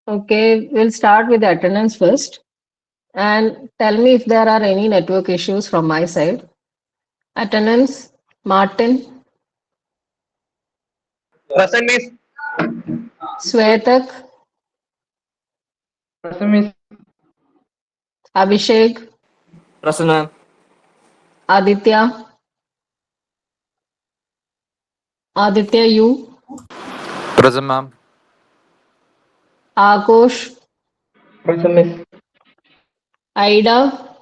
Okay, we'll start with the attendance first. And tell me if there are any network issues from my side. Attendance, Martin, Present Miss. Svetak, Present Miss. Abhishek, Present ma'am. Aditya, Aditya U, Present, ma'am. Akosh, Present Miss. Aida,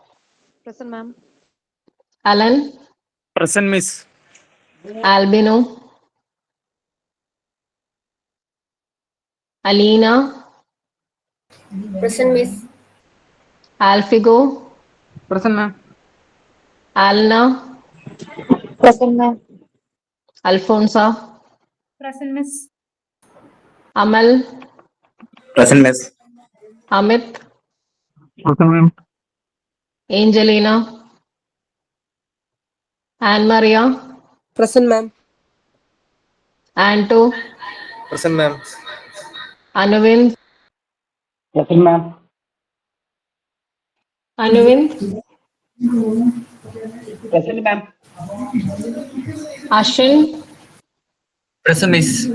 Present, ma'am. Alan, Present, miss. Albino, Alina, Present, Miss. Alfigo, Present ma'am. Alna, Present, ma'am. Alfonso, Present, miss. Amal, Present, miss. Amit, Present ma'am. Angelina, Anne Maria, Present, ma'am. Anto, Present, ma'am. Anuvind, Present ma'am. Anuvind, Present ma'am. Ashin, Present, miss.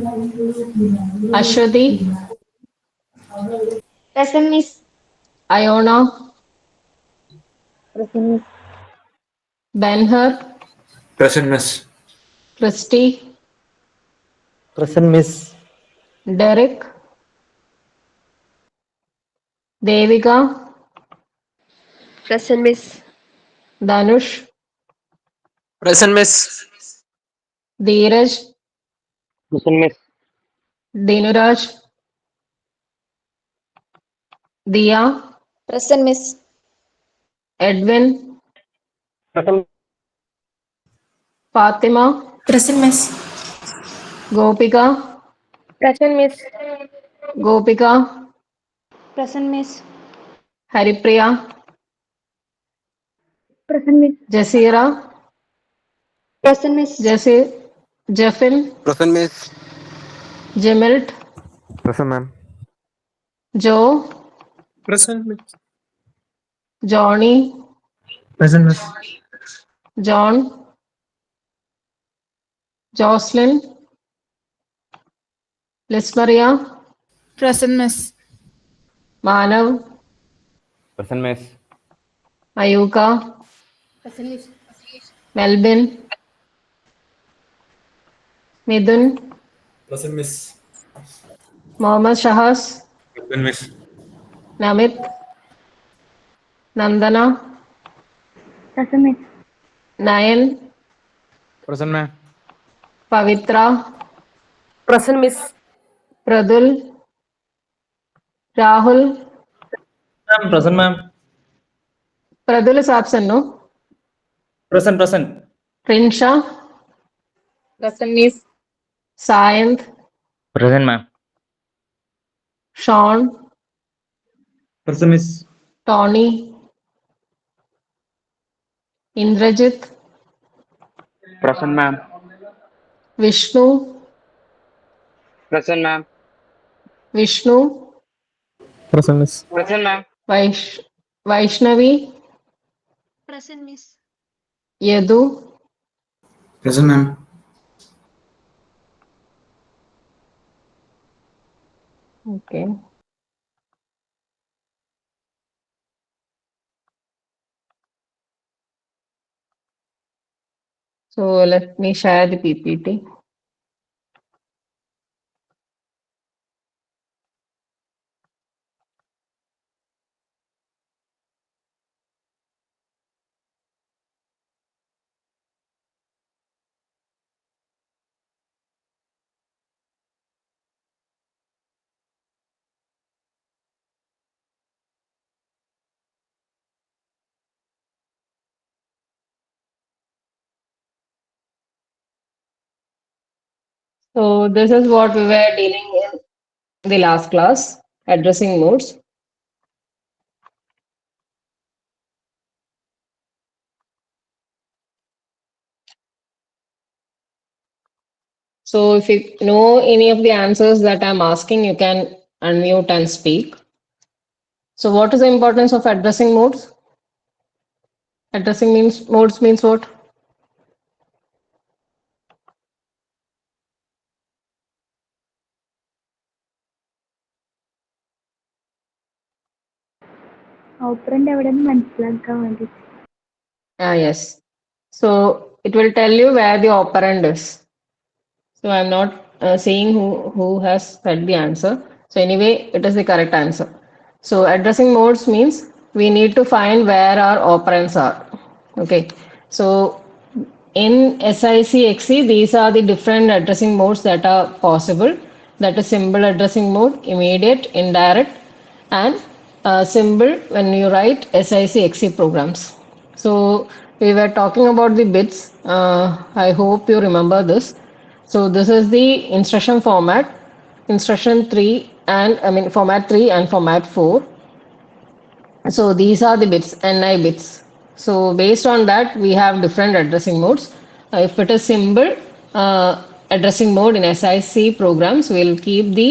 Ashwati, Present, Miss. Iona, Present, Miss. Benhur, Present, miss. Christy, Present Miss. Derek, Devika, Present, Miss. Dhanush, Present, miss. Dheeraj, Present Miss. Dinuraj, Dia, Present, Miss. Edwin, Present. Fatima, Present, Miss. Gopika, Present, Miss. Gopika, Present, Miss. Haripriya, Present, Miss. Jasira, Present, Miss. Jasir, Jeffin, Present, miss. Jemilt, Present, ma'am. Joe, Present, miss. Johnny, Present Miss. John, Jocelyn, Lismaria, Present, miss. Manav, Present, miss. Mayuka, Present, Miss. Melvin, Midun, Present, miss. Mohammad Shahas, Present, miss. Namit, Nandana, Present, Miss. Nayan, Present, ma'am. Pavitra, Present, Miss. Pradul, Rahul. Ma'am. Present ma'am. Pradul is absent, no? Present. Present. Prinsha, Present, Miss. Sayanth, Present ma'am. Sean, Present Miss. Tony, Indrajit, Present ma'am. Vishnu, Present ma'am. Vishnu, Present, miss. Present ma'am. Vaishnavi, Present, Miss. Yadu. Present, ma'am. Okay. So let me share the PPT. So this is what we were dealing in the last class, addressing modes. So if you know any of the answers that I'm asking, you can unmute and speak. So what is the importance of addressing modes? Addressing modes means what? Operant എവിടെയെന്ന് മനസ്സിലാക്കാൻ വേണ്ടി. Yes. So it will tell you where the operand is. So I'm not seeing who has said the answer. So anyway, it is the correct answer. So addressing modes means we need to find where our operands are. Okay. So in SIC, these are the different addressing modes that are possible. That is symbol addressing mode, immediate, indirect, and symbol when you write SIC programs. So we were talking about the bits. I hope you remember this. So this is the instruction format, instruction 3 and format 3 and format 4. So these are the bits, NI bits. So based on that, we have different addressing modes. If it is symbol addressing mode in SIC programs, we'll keep the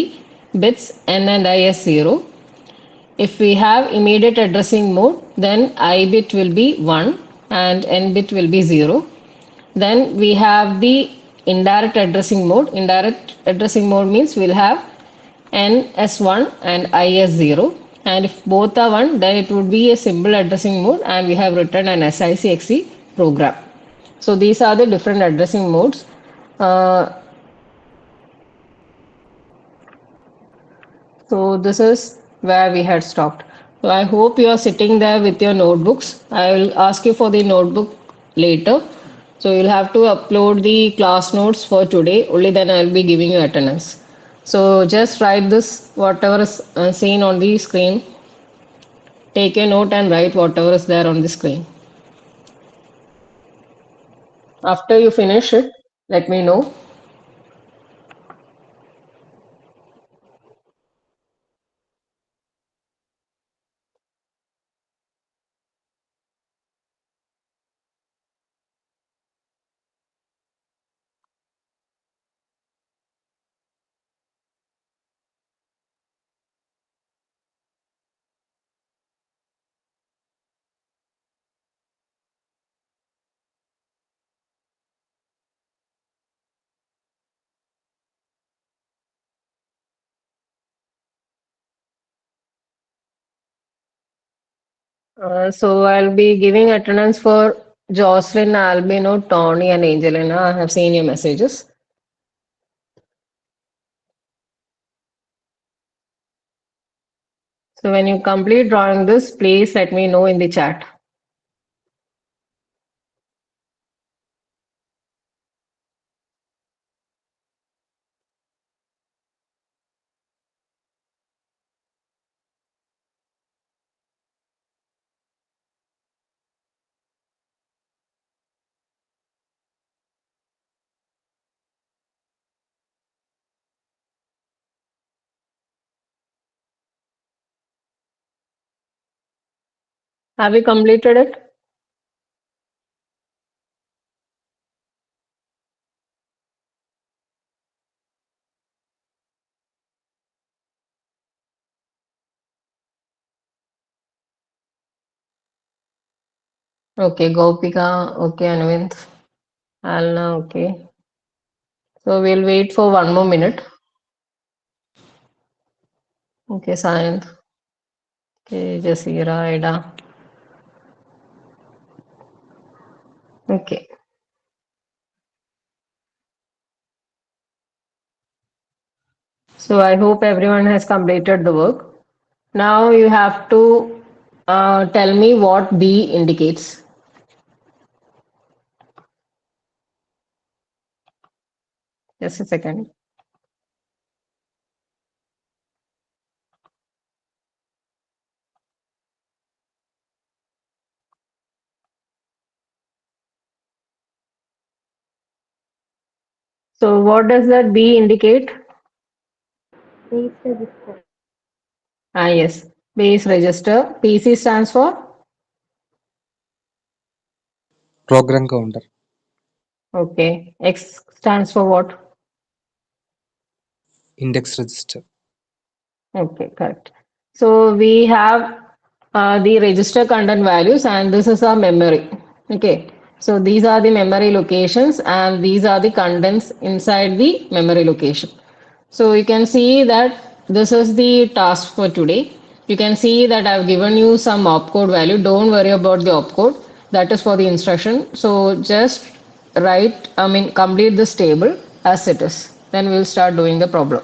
bits N and I as 0. If we have immediate addressing mode, then I bit will be 1 and N bit will be 0. Then we have the indirect addressing mode. Indirect addressing mode means we'll have N as 1 and I as 0. And if both are 1, then it would be a symbol addressing mode and we have written an SIC program. So these are the different addressing modes. So this is where we had stopped. So I hope you are sitting there with your notebooks. I will ask you for the notebook later. So you'll have to upload the class notes for today. Only then I'll be giving you attendance. So just write this, whatever is seen on the screen. Take a note and write whatever is there on the screen. After you finish it, let me know. So I'll be giving attendance for Jocelyn, Albino, Tony, and Angelina. I have seen your messages. So when you complete drawing this, please let me know in the chat. Have you completed it? Okay, Gopika, okay, Anvind, Alna, okay. So we'll wait for 1 more minute. Okay, Sayanth. Okay, Jasira, Ida. Okay. So I hope everyone has completed the work. Now you have to tell me what B indicates. Just a second. So what does that B indicate? Base register. Yes, base register. PC stands for? Program counter. Okay. X stands for what? Index register. Okay, correct. So we have the register content values, and this is our memory. Okay, so these are the memory locations, and these are the contents inside the memory location. So you can see that this is the task for today. You can see that I've given you some opcode value. Don't worry about the opcode. That is for the instruction. So just complete this table as it is. Then we'll start doing the problem.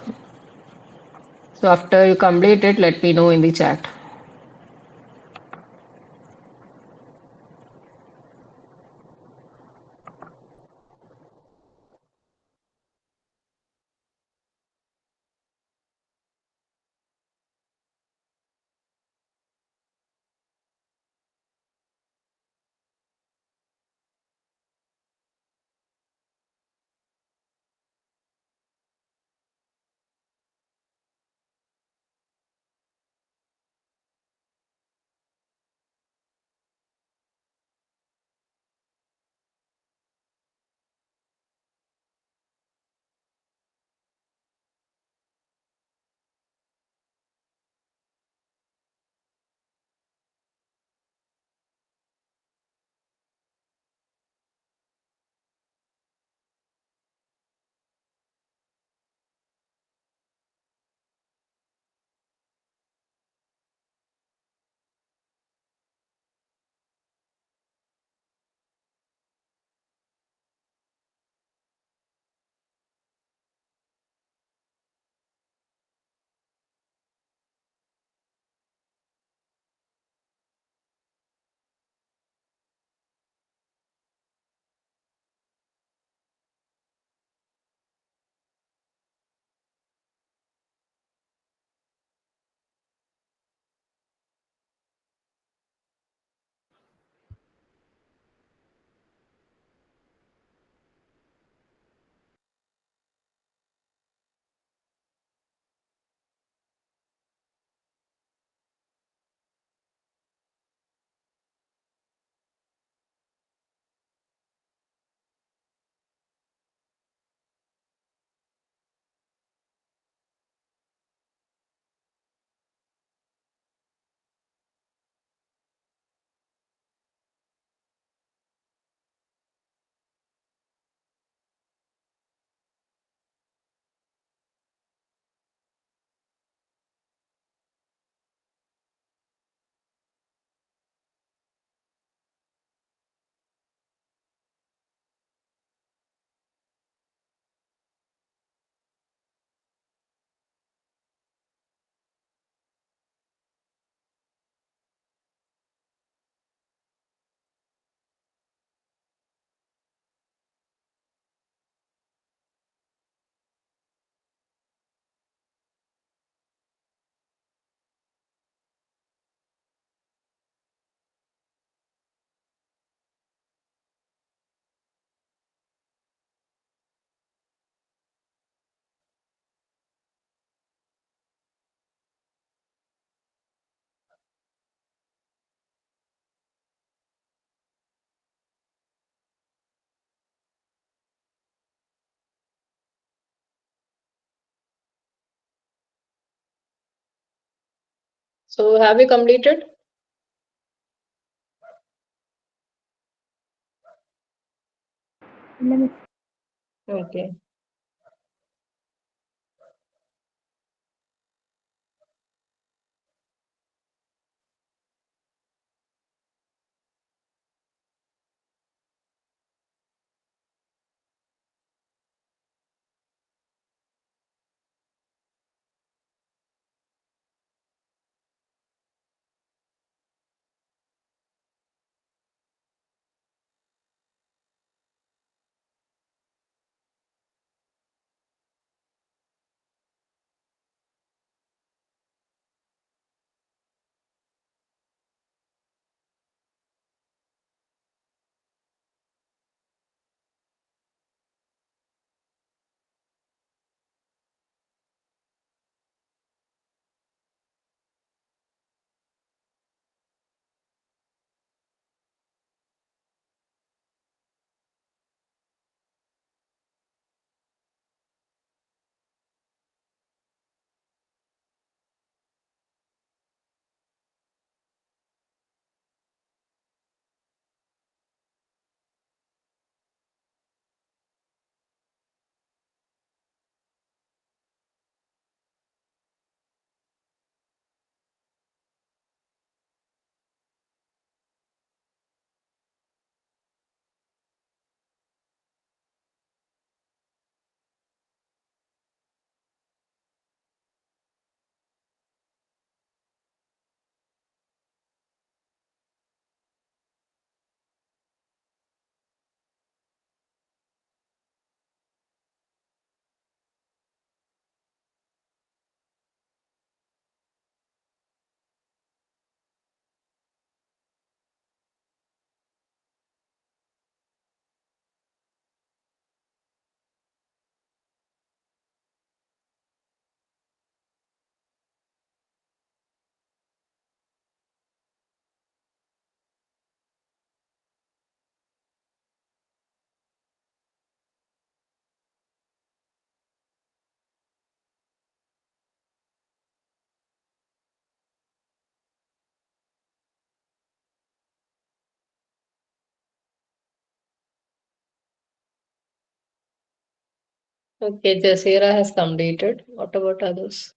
So after you complete it, let me know in the chat. So have you completed? ഇല്ല miss. Okay. Okay, Jasira has completed. What about others?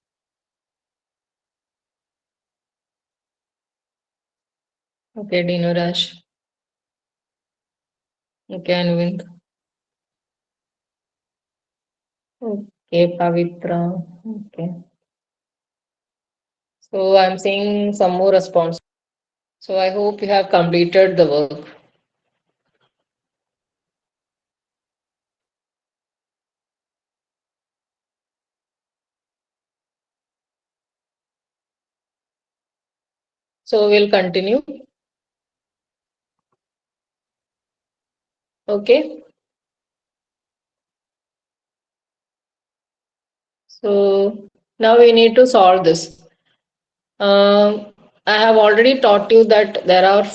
Okay, Dino Rash. Okay, Anvind. Okay, Pavitra. Okay. So I'm seeing some more response. So I hope you have completed the work. So we'll continue. Okay. So now we need to solve this. I have already taught you that there are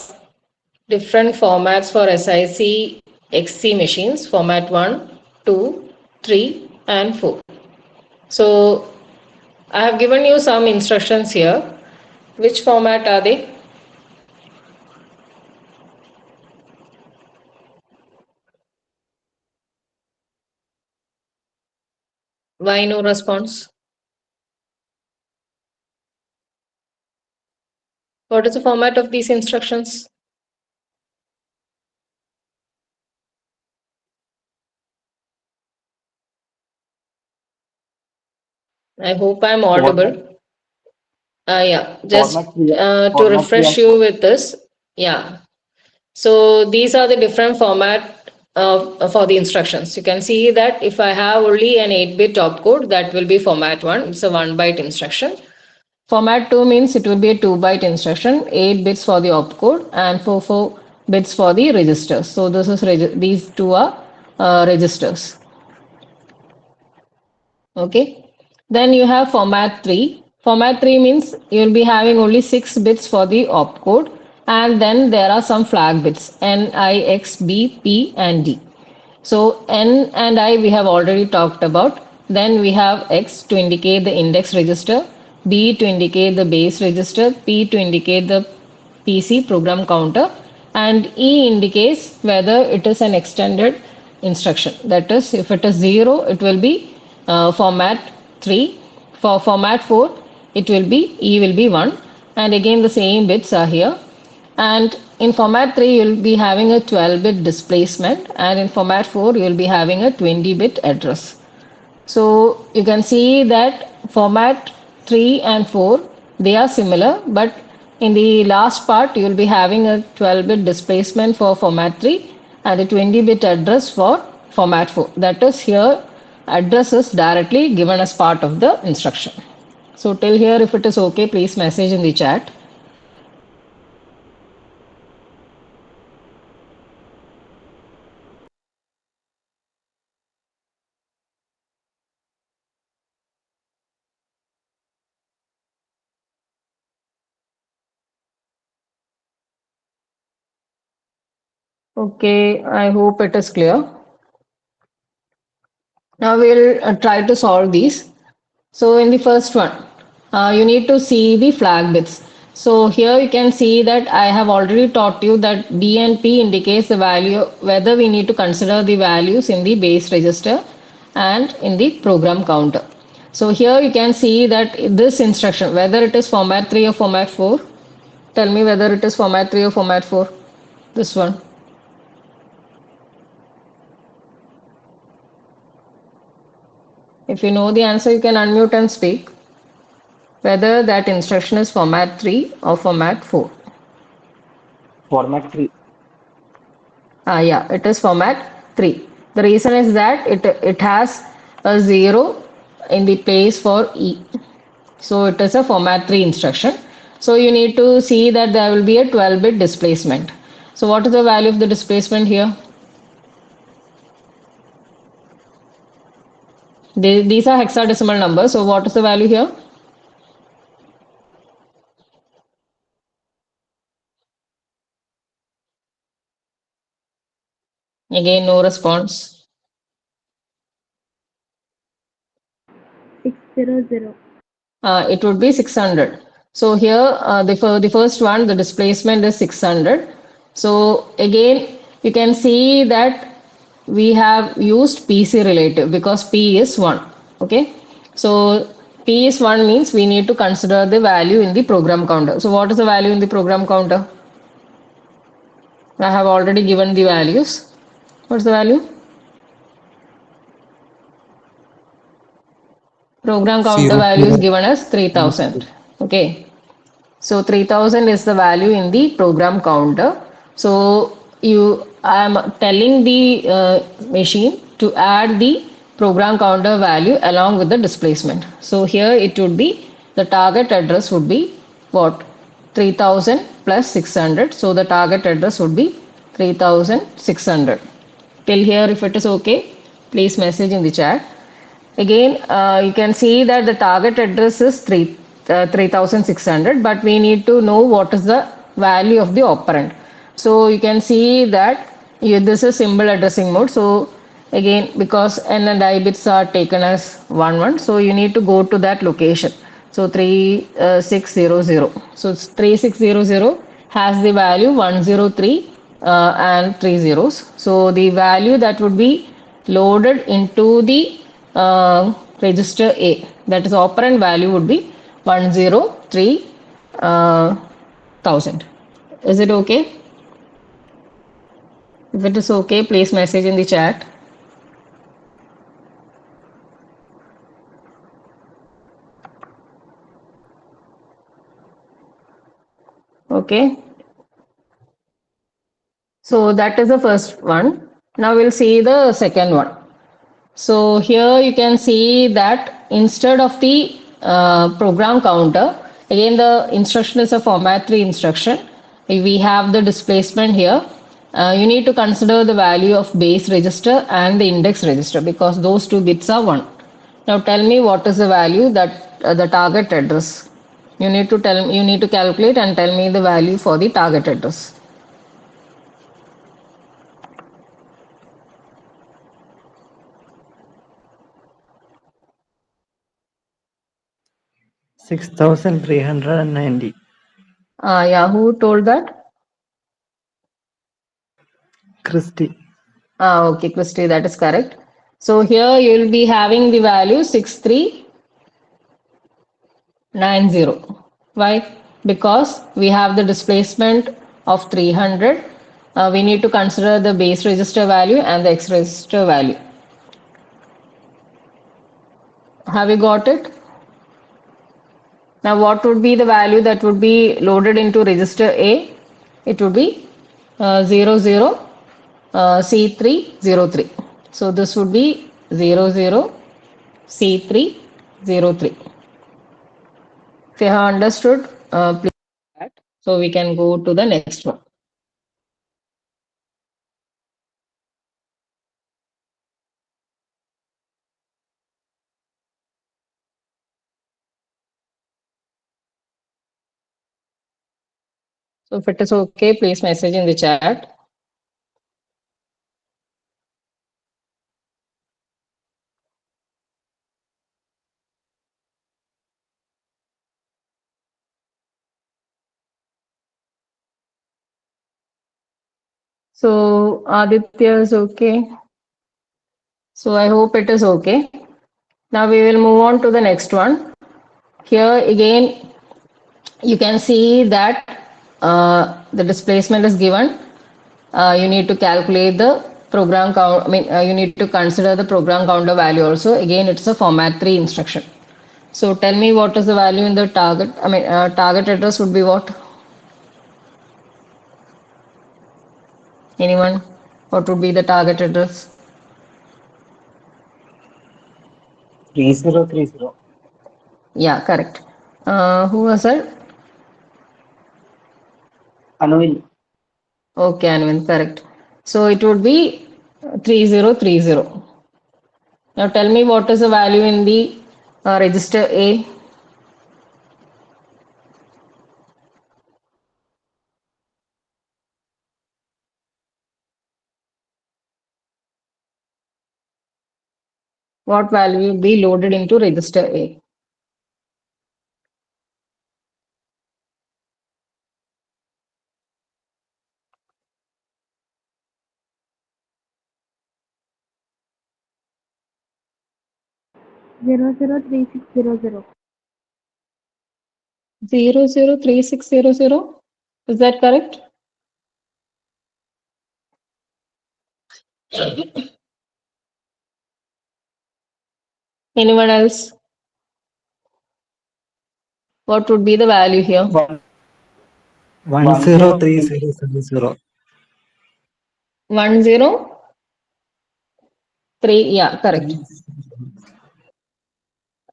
different formats for SIC XC machines, format 1, 2, 3 and 4. So I have given you some instructions here. Which format are they? Why no response? What is the format of these instructions? I hope I'm Format, audible. Yeah, just format three, to format three refresh and you four. with this. Yeah. So these are the different format for the instructions. You can see that if I have only an 8-bit opcode, that will be format 1. It's a 1-byte instruction. Format 2 means it will be a 2-byte instruction, 8 bits for the opcode and 4 bits for the registers. So this is these two are registers. Okay. Then you have format 3. Format 3 means you will be having only 6 bits for the opcode and then there are some flag bits N, I, X, B, P and D. So N and I we have already talked about. Then we have X to indicate the index register, B to indicate the base register, P to indicate the PC program counter and E indicates whether it is an extended instruction. That is, if it is 0, it will be format 3. For format 4, it will be E will be 1 and again the same bits are here. And in format 3, you'll be having a 12-bit displacement and in format 4, you'll be having a 20-bit address. So you can see that format 3 and 4, they are similar, but in the last part, you will be having a 12-bit displacement for format 3 and a 20-bit address for format 4. That is here, address is directly given as part of the instruction. So till here, if it is okay, please message in the chat. Okay, I hope it is clear. Now we'll try to solve these. So in the first one, you need to see the flag bits. So here you can see that I have already taught you that D and P indicates the value, whether we need to consider the values in the base register and in the program counter. So here you can see that this instruction, whether it is format 3 or format 4, tell me whether it is format 3 or format 4, this one. If you know the answer, you can unmute and speak. Whether that instruction is format 3 or format 4. Format three. Yeah, it is format 3. The reason is that it has a 0 in the place for E. So it is a format 3 instruction. So you need to see that there will be a 12-bit displacement. So what is the value of the displacement here? These are hexadecimal numbers. So what is the value here? Again, no response. 600. It would be 600. So here, the first one, the displacement is 600. So again, you can see that we have used PC relative because P is 1. Okay. So P is 1 means we need to consider the value in the program counter. So what is the value in the program counter? I have already given the values. What's the value? Program counter 0, value is 0, given as 3000. 0. Okay. So 3000 is the value in the program counter. So I am telling the machine to add the program counter value along with the displacement. So here it would be the target address would be what? 3000 plus 600. So the target address would be 3600. Till here, if it is okay, please message in the chat. Again, you can see that the target address is 3600, but we need to know what is the value of the operand. So you can see that this is symbol addressing mode. So again, because N and I bits are taken as 1, so you need to go to that location. So 3600. So 3600 has the value 103 and 3 zeros. So the value that would be loaded into the register A, that is operand value would be 103 thousand. Is it okay? If it is okay, please message in the chat. Okay. So that is the first one. Now we'll see the second one. So here you can see that instead of the program counter, again the instruction is a format 3 instruction. We have the displacement here. You need to consider the value of base register and the index register because those two bits are 1. Now tell me what is the value that the target address. You need to calculate and tell me the value for the target address. 6,390. Yeah, who told that? Christy. Okay, Christy, that is correct. So here you will be having the value 6390. Why? Because we have the displacement of 300. We need to consider the base register value and the X register value. Have you got it? Now what would be the value that would be loaded into register A? It would be 00 C303. So this would be 00 C303. If you have understood, please. So we can go to the next one. So if it is okay, please message in the chat. So Aditya is okay. So I hope it is okay. Now we will move on to the next one. Here again, you can see that the displacement is given. You need to calculate the program count. I mean, you need to consider the program counter value also. Again, it's a format 3 instruction. So tell me what is the value in the target. I mean, target address would be what? Anyone? What would be the target address? 3030. Yeah, correct. Who was that? Anvil. Okay, Anvin, correct. So it would be 3030. Now tell me what is the value in the register A? What value will be loaded into register A? 003600. 003600. Is that correct? Anyone else? What would be the value here? One, One one zero zero three three. zero zero zero. 103. Yeah, correct.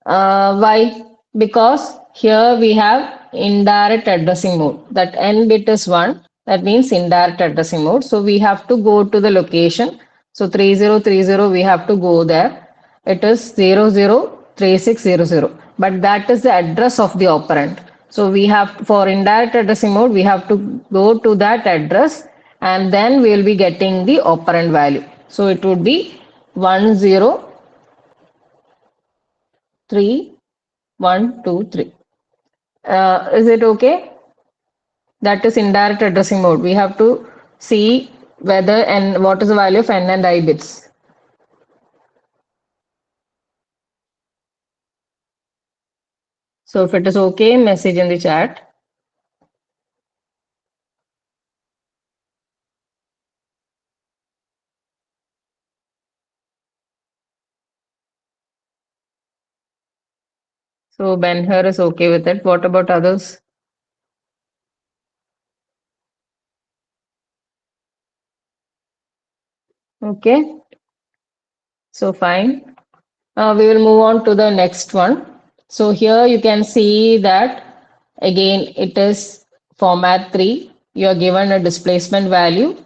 Why? Because here we have indirect addressing mode. That n bit is 1. That means indirect addressing mode. So we have to go to the location. So 3030, we have to go there. It is 003600. But that is the address of the operand. So we have, for indirect addressing mode, we have to go to that address and then we will be getting the operand value. So it would be 103. Is it okay? That is indirect addressing mode. We have to see whether and what is the value of n and I bits. So if it is okay, message in the chat. So Ben here is okay with it. What about others? Okay. So fine. We will move on to the next one. So here you can see that again it is format 3. You are given a displacement value.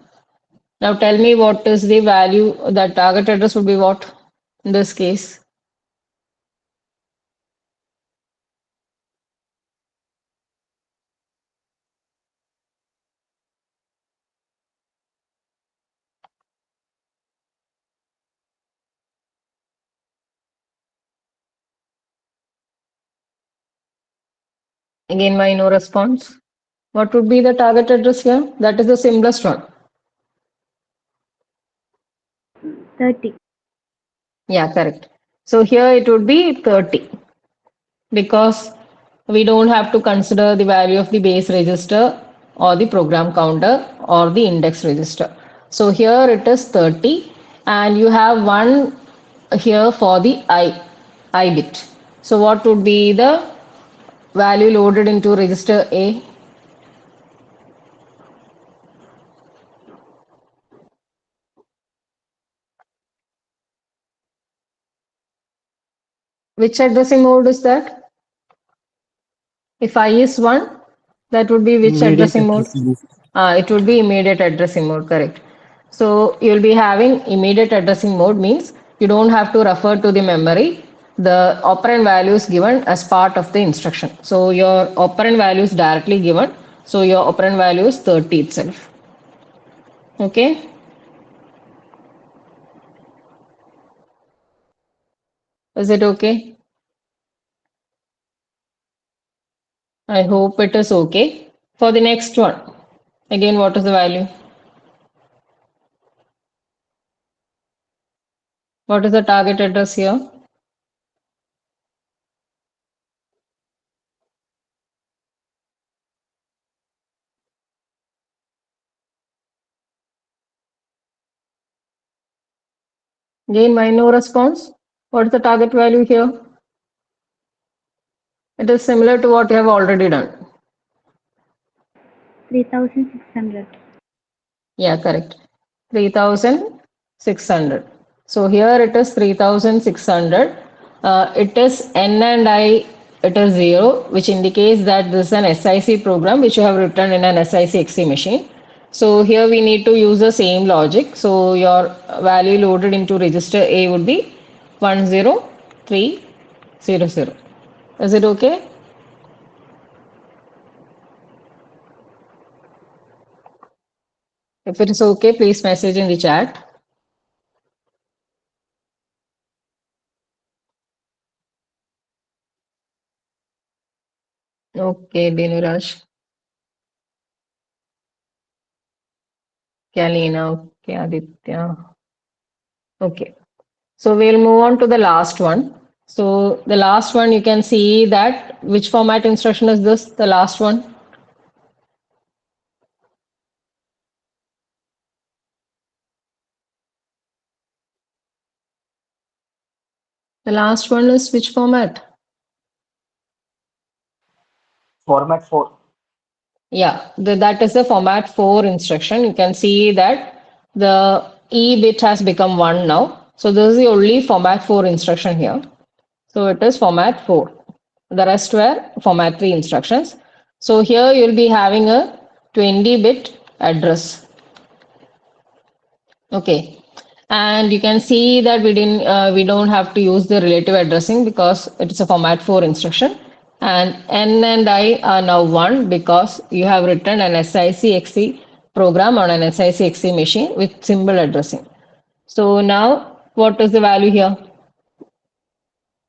Now tell me what is the value, the target address would be what in this case? Again, why no response? What would be the target address here? That is the simplest one. 30. Yeah, correct. So here it would be 30 because we don't have to consider the value of the base register or the program counter or the index register. So here it is 30 and you have one here for the I bit. So what would be the value loaded into register A? Which addressing mode is that? If I is 1, that would be which Immediate addressing mode? addressing. It would be immediate addressing mode, correct. So you'll be having immediate addressing mode means you don't have to refer to the memory. The operand value is given as part of the instruction. So your operand value is directly given. So your operand value is 30 itself. Okay. Is it okay? I hope it is okay. For the next one, again, what is the value? What is the target address here? Again, why no response? What is the target value here? It is similar to what you have already done. 3600. Yeah, correct. 3600. So here it is 3600. It is N and I, it is 0, which indicates that this is an SIC program which you have written in an SIC XC machine. So here we need to use the same logic. So your value loaded into register A would be 10300. Is it okay? If it is okay, please message in the chat. Okay, Dinuraj. Kalina, okay, Aditya. Okay. So we'll move on to the last one. So the last one, you can see that which format instruction is this? The last one. The last one is which format? Format 4. Yeah, that is the format 4 instruction. You can see that the E bit has become 1 now. So this is the only format 4 instruction here. So it is format 4. The rest were format 3 instructions. So here you will be having a 20-bit address. Okay. And you can see that we don't have to use the relative addressing because it is a format 4 instruction. And N and I are now 1 because you have written an SIC program on an SIC machine with symbol addressing. So now what is the value here?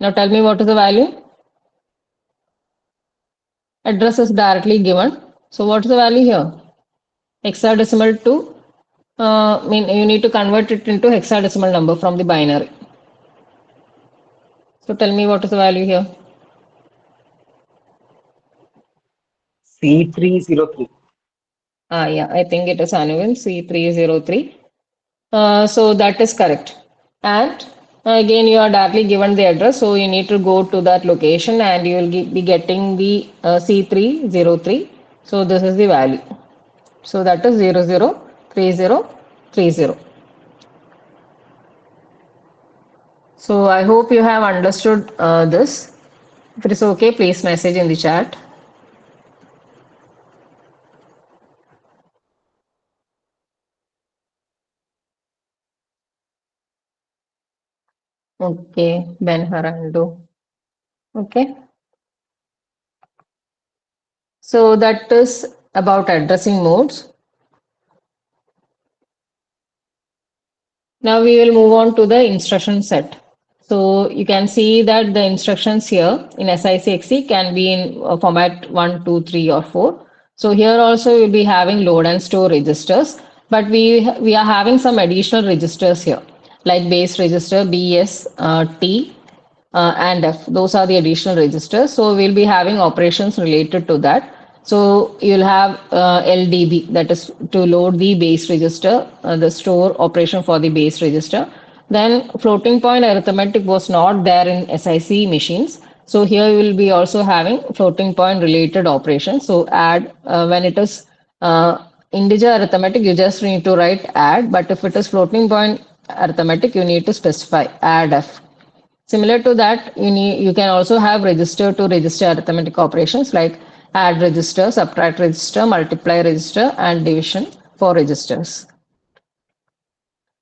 Now tell me what is the value? Address is directly given. So what is the value here? Hexadecimal to, mean you need to convert it into hexadecimal number from the binary. So tell me what is the value here? C303. Yeah, I think it is annual C303. So that is correct. And again, you are directly given the address, so you need to go to that location and you will be getting the C303. So this is the value. So that is 003030. So I hope you have understood this. If it is okay, please message in the chat. Okay, Ben Harando. Okay. So that is about addressing modes. Now we will move on to the instruction set. So you can see that the instructions here in SICXC can be in format 1, 2, 3 or 4. So here also we'll be having load and store registers, but we are having some additional registers here like base register, BS, T, and F. Those are the additional registers. So we'll be having operations related to that. So you'll have LDB, that is to load the base register, the store operation for the base register. Then floating point arithmetic was not there in SIC machines. So here you will be also having floating point related operations. So add when it is integer arithmetic, you just need to write add. But if it is floating point arithmetic, you need to specify add F. Similar to that, you can also have register to register arithmetic operations like add register, subtract register, multiply register, and division for registers.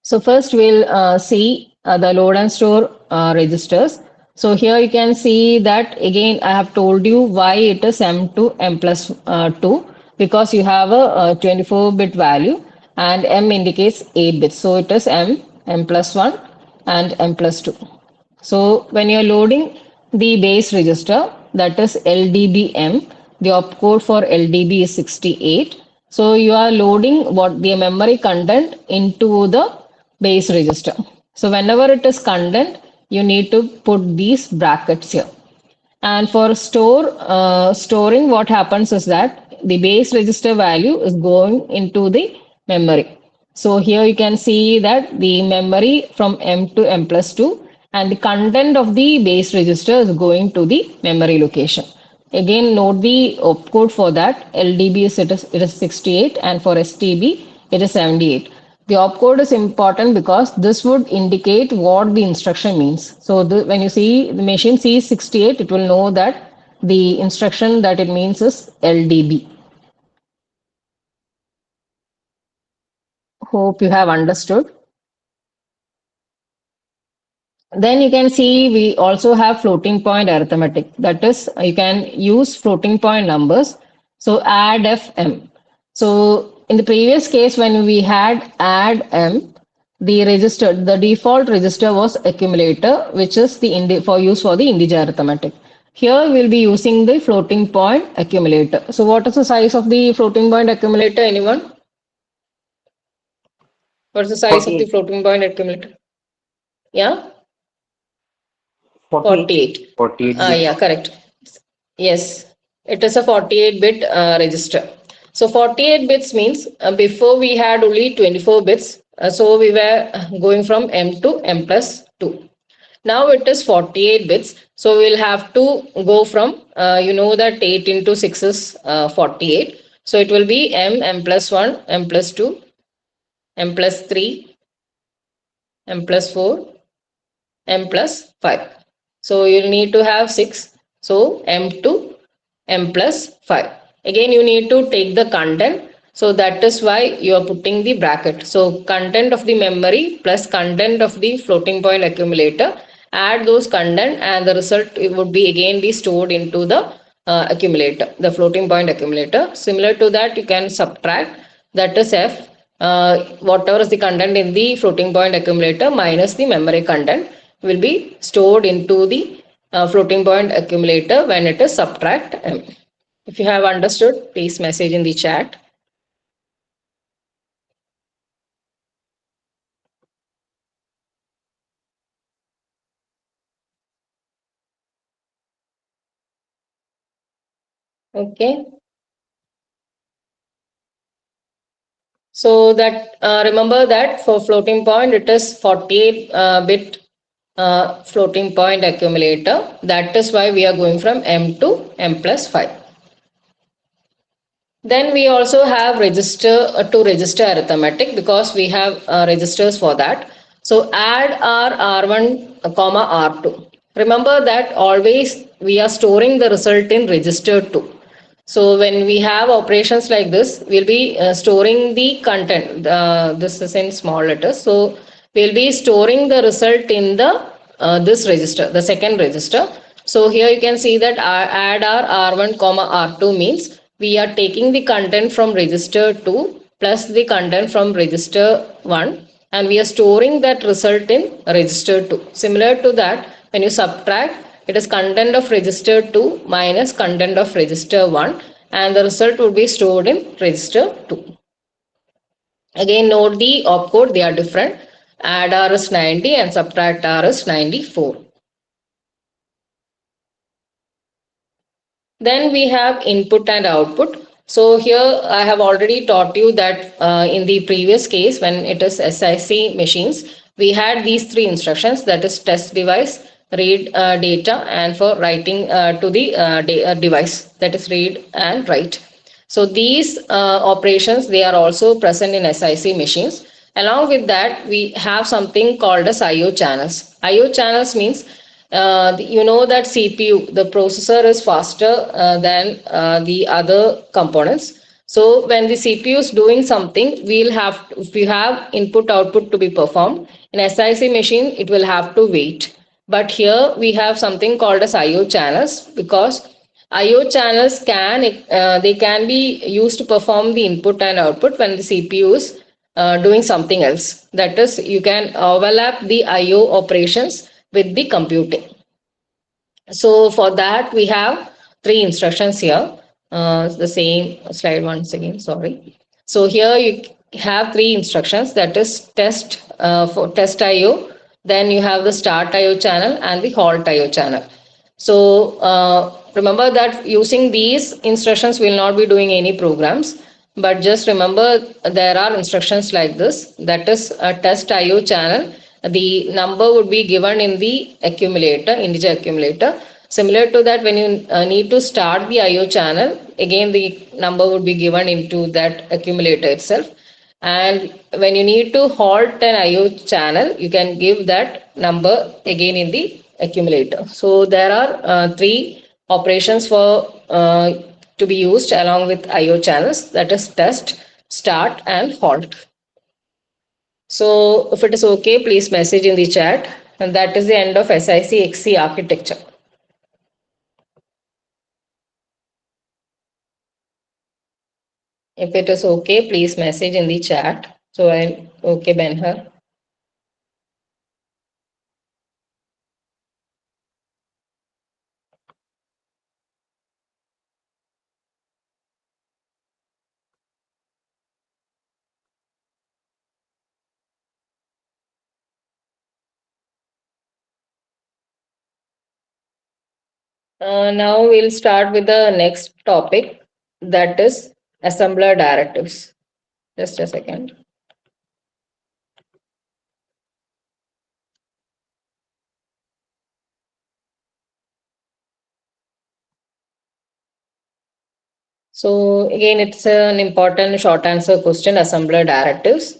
So first we'll see the load and store registers. So here you can see that again I have told you why it is M to M plus 2 because you have a 24-bit value and M indicates 8 bits. So it is M plus 1 and M plus 2. So when you're loading the base register, that is LDBM, the opcode for LDB is 68. So you are loading what the memory content into the base register. So whenever it is content, you need to put these brackets here. And for storing, what happens is that the base register value is going into the memory. So here you can see that the memory from M to M plus 2 and the content of the base register is going to the memory location. Again, note the opcode for that. LDB it is 68 and for STB it is 78. The opcode is important because this would indicate what the instruction means. So when you see the machine sees 68, it will know that the instruction that it means is LDB. Hope you have understood. Then you can see we also have floating point arithmetic. That is, you can use floating point numbers. So add FM. So in the previous case, when we had add M, the default register was accumulator, which is for use for the integer arithmetic. Here we'll be using the floating point accumulator. So what is the size of the floating point accumulator? Anyone? What's the size of the 48. floating point accumulator? Yeah. 48. 48 bit. Yeah, correct. Yes, it is a 48-bit register. So 48 bits means before we had only 24 bits. So we were going from M to M plus 2. Now it is 48 bits. So we'll have to go from, you know that 8 into 6 is 48. So it will be M plus 1, M plus 2, M plus 3, M plus 4, M plus 5. So you need to have 6. So M to M plus 5. Again, you need to take the content. So that is why you are putting the bracket. So content of the memory plus content of the floating point accumulator. Add those content and the result it would be again be stored into the accumulator, the floating point accumulator. Similar to that, you can subtract, that is F, whatever is the content in the floating point accumulator minus the memory content will be stored into the floating point accumulator when it is subtract M. If you have understood, please message in the chat. Okay. So that remember that for floating point it is 48 bit floating point accumulator. That is why we are going from M to M plus 5. Then we also have register to register arithmetic because we have registers for that. So add R1 comma R2. Remember that always we are storing the result in register 2. So when we have operations like this, we'll be storing the content. This is in small letters. So we'll be storing the result in the this register, the second register. So here you can see that add R1 comma R2 means we are taking the content from register 2 plus the content from register 1 and we are storing that result in register 2. Similar to that, when you subtract, it is content of register 2 minus content of register 1 and the result would be stored in register 2. Again, note the opcode, they are different. Add R is 90 and subtract R is 94. Then we have input and output. So here I have already taught you that in the previous case when it is SIC machines, we had these three instructions, that is test device, read data, and for writing to the device, that is read and write. So these operations, they are also present in SIC machines. Along with that, we have something called as IO channels. IO channels means you know that CPU, the processor is faster than the other components. So when the CPU is doing something, we'll have to, if we have input output to be performed in SIC machine, it will have to wait. But here we have something called as IO channels because IO channels they can be used to perform the input and output when the CPU is doing something else. That is, you can overlap the IO operations with the computing. So for that we have three instructions here. The same slide once again, sorry. So here you have three instructions, that is test for test IO, then you have the start IO channel and the halt IO channel. So remember that using these instructions we will not be doing any programs, but just remember there are instructions like this, that is a test IO channel. The number would be given in the accumulator, integer accumulator. Similar to that, when you need to start the IO channel, again the number would be given into that accumulator itself. And when you need to halt an IO channel, you can give that number again in the accumulator. So there are three operations for to be used along with IO channels, that is test, start and halt. So if it is okay, please message in the chat. And that is the end of SIC XC architecture. If it is okay, please message in the chat. So I'm okay, Benhar. Now we'll start with the next topic, that is assembler directives. Just a second. So again, it's an important short answer question, assembler directives.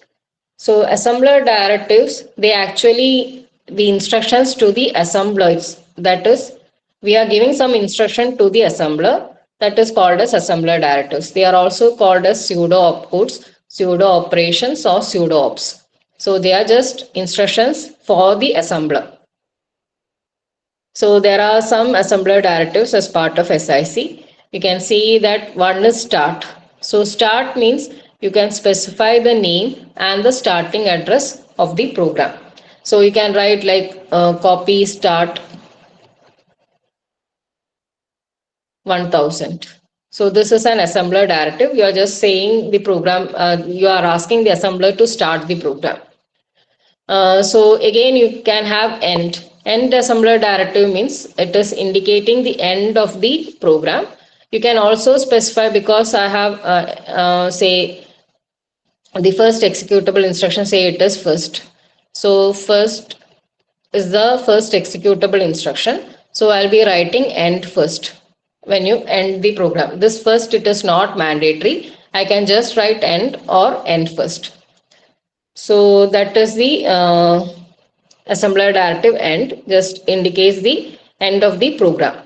So assembler directives, they actually the instructions to the assemblers. That is, we are giving some instruction to the assembler, that is called as assembler directives. They are also called as pseudo opcodes, pseudo operations or pseudo ops. So they are just instructions for the assembler. So there are some assembler directives as part of SIC. You can see that one is start. So start means you can specify the name and the starting address of the program. So you can write like copy start 1000. So this is an assembler directive. You are just saying the program, you are asking the assembler to start the program. So again, you can have end. End assembler directive means it is indicating the end of the program. You can also specify, because I have say the first executable instruction, say it is first. So first is the first executable instruction. So I'll be writing end first when you end the program. This first, it is not mandatory. I can just write end or end first. So that is the assembler directive end, just indicates the end of the program.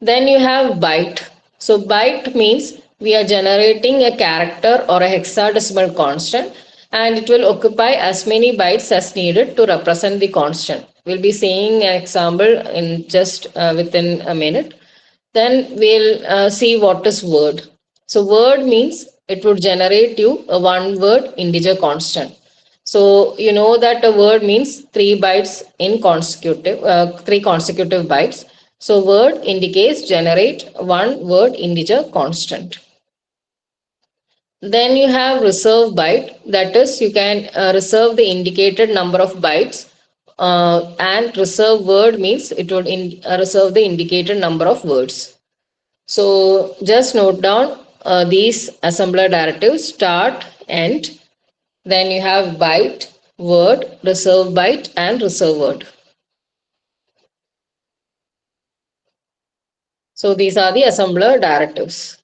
Then you have byte. So byte means we are generating a character or a hexadecimal constant, and it will occupy as many bytes as needed to represent the constant. We'll be seeing an example in just within a minute. Then we'll see what is word. So word means it would generate you a one word integer constant. So you know that a word means 3 bytes in consecutive, 3 consecutive bytes. So word indicates generate one word integer constant. Then you have reserve byte, that is you can reserve the indicated number of bytes, and reserve word means it would reserve the indicated number of words. So just note down these assembler directives, start, end. Then you have byte, word, reserve byte and reserve word. So these are the assembler directives.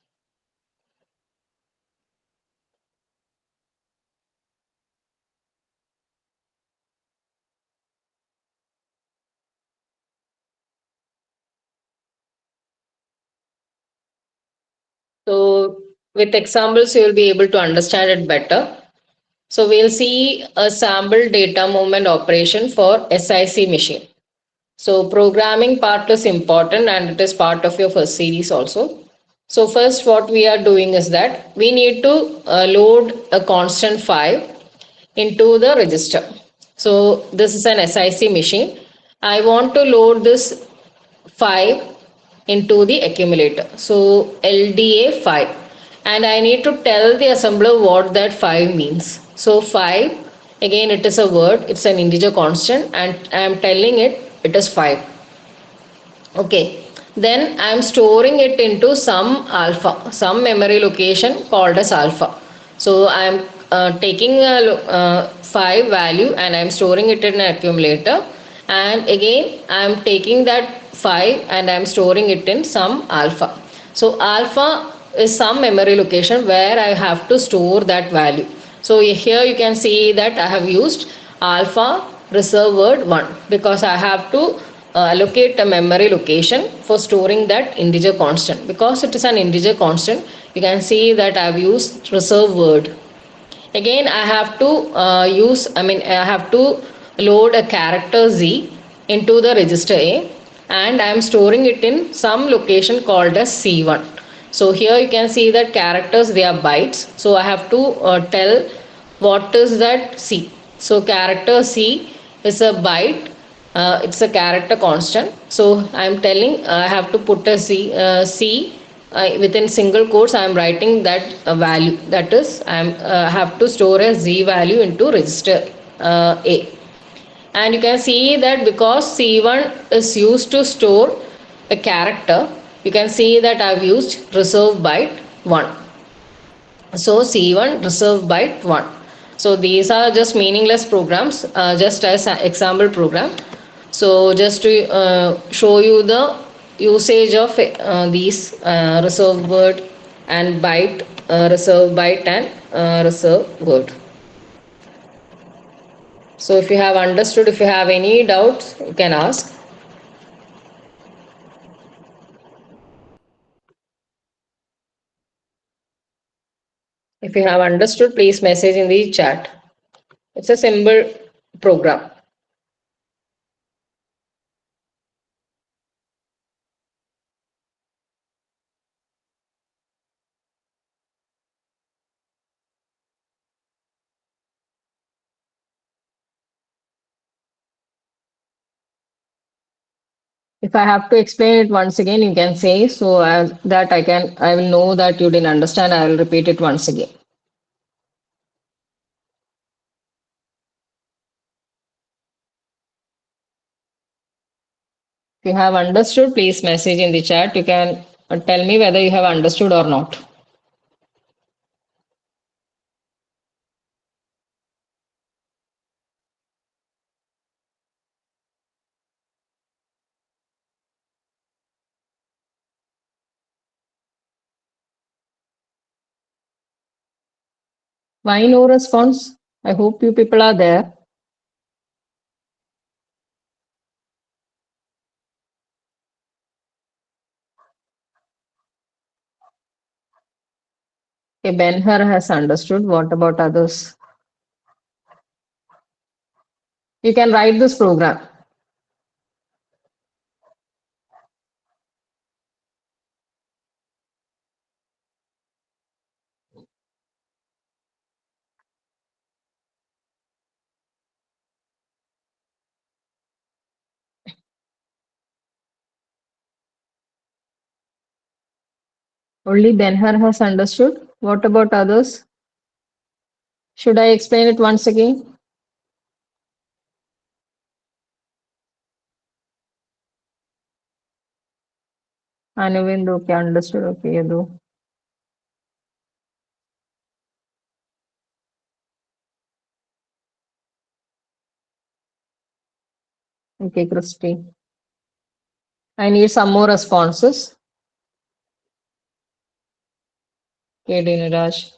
So with examples, you will be able to understand it better. So we'll see a sample data movement operation for SIC machine. So programming part is important and it is part of your first series also. So first what we are doing is that we need to load a constant 5 into the register. So this is an SIC machine. I want to load this 5 into the accumulator. So LDA 5. And I need to tell the assembler what that 5 means. So 5, again it is a word, it's an integer constant, and I am telling it is 5. Okay, then I am storing it into some alpha, some memory location called as alpha. So I am taking a 5 value and I am storing it in an accumulator, and again I am taking that 5 and I am storing it in some alpha. So alpha is some memory location where I have to store that value. So here you can see that I have used alpha reserve word 1 because I have to allocate a memory location for storing that integer constant. Because it is an integer constant, you can see that I have used reserve word. Again I have to I have to load a character Z into the register A, and I am storing it in some location called as C1. So here you can see that characters, they are bytes. So I have to tell what is that C. So character C is a byte. It's a character constant. So I am telling I have to put a C within single quotes. I am writing that value. That is I have to store a Z value into register A. And you can see that because C1 is used to store a character, you can see that I've used reserve byte 1. So C1 reserve byte 1. So these are just meaningless programs, just as an example program. So just to show you the usage of these reserve word and byte, reserve byte and reserve word. So if you have understood, if you have any doubts, you can ask. If you have understood, please message in the chat. It's a simple program. If I have to explain it once again, you can say so that I will know that you didn't understand. I will repeat it once again. If you have understood, please message in the chat. You can tell me whether you have understood or not. Why no response? I hope you people are there. Okay, Ben-Hur has understood. What about others? You can write this program. Only Ben-Hur has understood. What about others? Should I explain it once again? Anuvind, okay, understood. Okay, you do. Okay, Christy. I need some more responses. Okay, Dinaraj.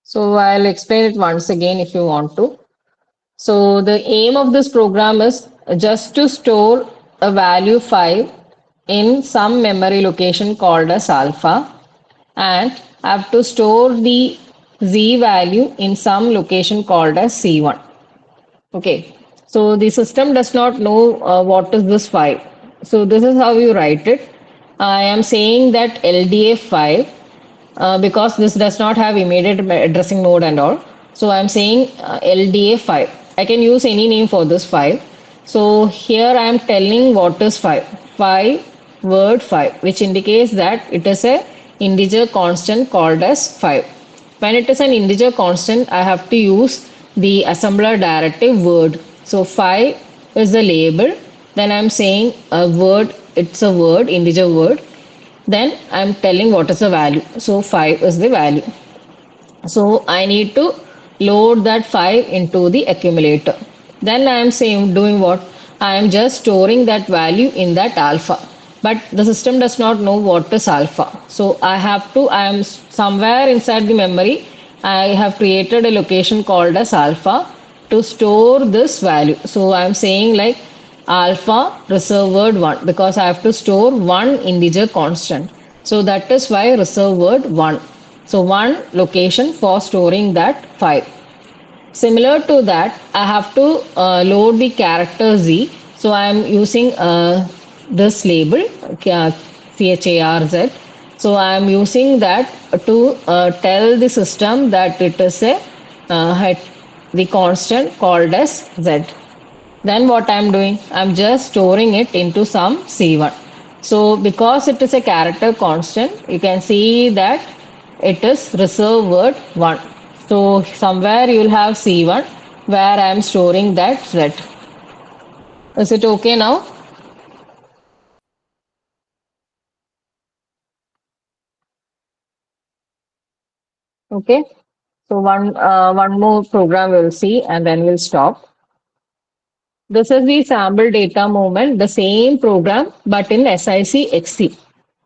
So I'll explain it once again if you want to. So the aim of this program is just to store a value 5 in some memory location called as alpha, and I have to store the z value in some location called as C1. Okay, so the system does not know what is this 5. So this is how you write it. I am saying that LDA 5 because this does not have immediate addressing mode and all. So I'm saying LDA 5. I can use any name for this 5. So here I am telling what is 5. 5 word 5, which indicates that it is a integer constant called as 5. When it is an integer constant, I have to use the assembler directive word. So 5 is the label. Then I'm saying a word, it's a word, integer word. Then I'm telling what is the value. So 5 is the value. So I need to load that 5 into the accumulator. Then I am saying doing what? I am just storing that value in that alpha. But the system does not know what is alpha. So I am somewhere inside the memory, I have created a location called as alpha to store this value. So I am saying like alpha reserve word 1 because I have to store one integer constant. So that is why reserve word 1. So one location for storing that 5. Similar to that, I have to load the character Z. So I am using this label CHARZ. So I am using that to tell the system that it is the constant called as Z. Then what I'm doing, I'm just storing it into some C1. So because it is a character constant, you can see that it is reserve word 1. So somewhere you'll have C1 where I'm storing that Z. Is it okay now? Okay. So one more program we'll see and then we'll stop. This is the sample data movement, the same program but in SIC XC.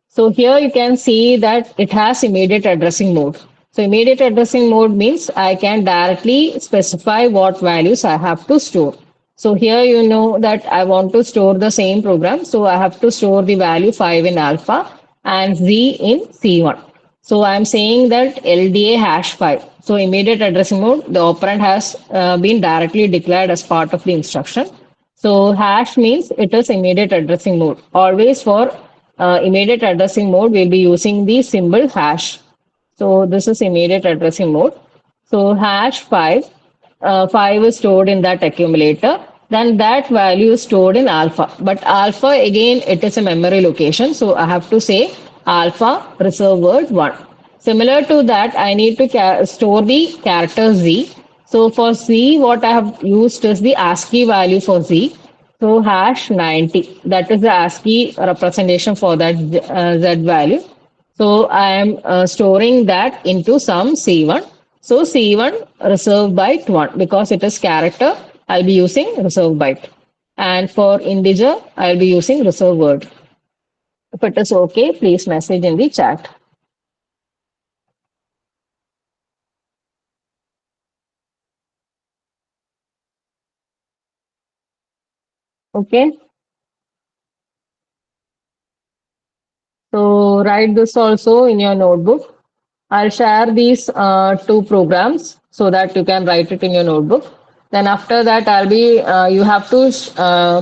So here you can see that it has immediate addressing mode. So immediate addressing mode means I can directly specify what values I have to store. So here you know that I want to store the same program. So I have to store the value 5 in alpha and Z in C1. So I'm saying that LDA hash 5. So immediate addressing mode, the operand has been directly declared as part of the instruction. So hash means it is immediate addressing mode. Always for immediate addressing mode, we'll be using the symbol hash. So this is immediate addressing mode. So hash 5, 5 is stored in that accumulator. Then that value is stored in alpha. But alpha again, it is a memory location. So I have to say alpha reserve word 1. Similar to that, I need to store the character Z. So for Z, what I have used is the ASCII value for Z. So hash 90, that is the ASCII representation for that Z value. So I am storing that into some C1. So C1 reserve byte 1 because it is character, I'll be using reserve byte. And for integer, I'll be using reserve word. If it is okay, please message in the chat. Okay. So write this also in your notebook. I'll share these two programs so that you can write it in your notebook. Then after that, you have to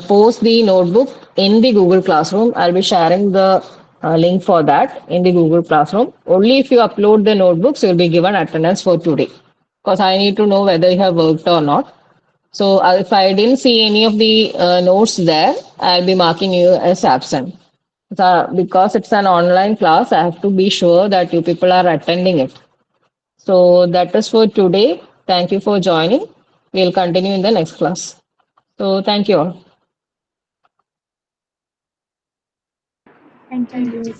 post the notebook in the Google Classroom. I'll be sharing the link for that in the Google Classroom. Only if you upload the notebooks, you'll be given attendance for today. Because I need to know whether you have worked or not. So if I didn't see any of the notes there, I'll be marking you as absent. Because it's an online class, I have to be sure that you people are attending it. So that is for today. Thank you for joining. We'll continue in the next class. So thank you all. Thank you. Thank you.